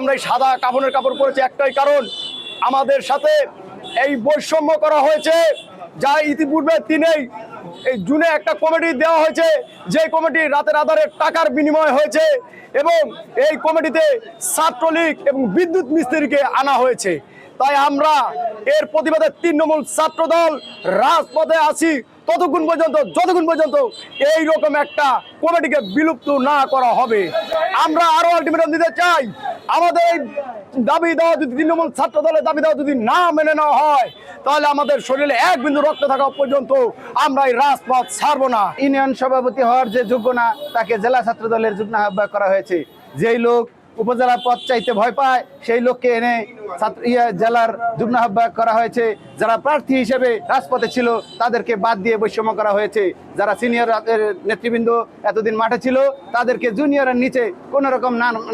আমরা এই সাদা কাফনের কাপড় পরেছি একটাই কারণ, আমাদের সাথে এই বৈষম্য করা হয়েছে। যা ইতিপূর্বে এই জুনে একটা কমিটি দেওয়া হয়েছে, যে কমিটি রাতের আধারে টাকার বিনিময় হয়েছে, এবং এই কমিটিতে ছাত্রলীগ এবং বিদ্যুৎ মিস্ত্রিকে আনা হয়েছে। তাই আমরা এর প্রতিবাদে তৃণমূল ছাত্র দল রাজপথে আছি যতক্ষণ পর্যন্ত এইরকম একটা কমিটিকে বিলুপ্ত না করা হবে। আমরা আরো আলটিমেটাম দিতে চাই, আমাদের এই দাবি দেওয়া যদি তৃণমূল ছাত্র দলের দাবি দেওয়া যদি না মেনে নেওয়া হয়, তাহলে আমাদের শরীরে এক বিন্দু রক্ত থাকা পর্যন্ত আমরা এই রাজপথ ছাড়বো না। ইউনিয়ন সভাপতি হওয়ার যে যোগ্য না, তাকে জেলা ছাত্র দলের যুগ্ম আহ্বায়ক করা হয়েছে। যেই লোক উপজেলা পদ চাইতে ভয় পায়, সেই লোককে এনে জেলার যুগ্ম আহ্বায়ক করা হয়েছে। যারা প্রার্থী হিসেবে রাজপথে ছিল তাদেরকে বাদ দিয়ে বৈষম্য করা হয়েছে। যারা সিনিয়র নেতৃবৃন্দ এতদিন মাঠে ছিল, তাদেরকে জুনিয়রের নিচে কোনো রকম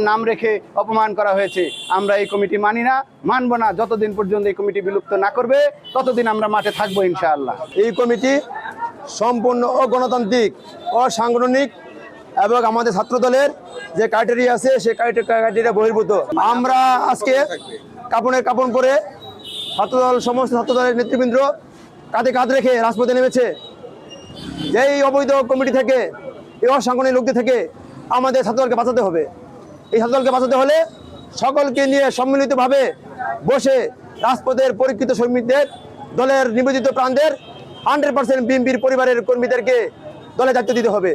নাম রেখে অপমান করা হয়েছে। আমরা এই কমিটি মানি না, মানবো না। যতদিন পর্যন্ত এই কমিটি বিলুপ্ত না করবে, ততদিন আমরা মাঠে থাকবো ইনশাআল্লাহ। এই কমিটি সম্পূর্ণ অগণতান্ত্রিক, অসাংগঠনিক এবং আমাদের ছাত্র দলের যে ক্রাইটেরিয়া আছে সেই ক্রাইটেরিয়া বহির্ভূত। আমরা আজকে কাপন পরে সমস্ত ছাত্র দলের নেতৃবৃন্দ কাঁধে কাঁধ রেখে রাজপথে নেমেছে। এই অবৈধ কমিটি থেকে, এই অসাংগঠনিক লোকদের থেকে আমাদের ছাত্রদলকে বাঁচাতে হবে। এই ছাত্রদলকে বাঁচাতে হলে সকলকে নিয়ে সম্মিলিতভাবে বসে রাজপথের পরীক্ষিত শ্রমিকদের, দলের নিবেদিত প্রাণদের 100% বিএনপির পরিবারের কর্মীদেরকে দলে দায়িত্ব দিতে হবে।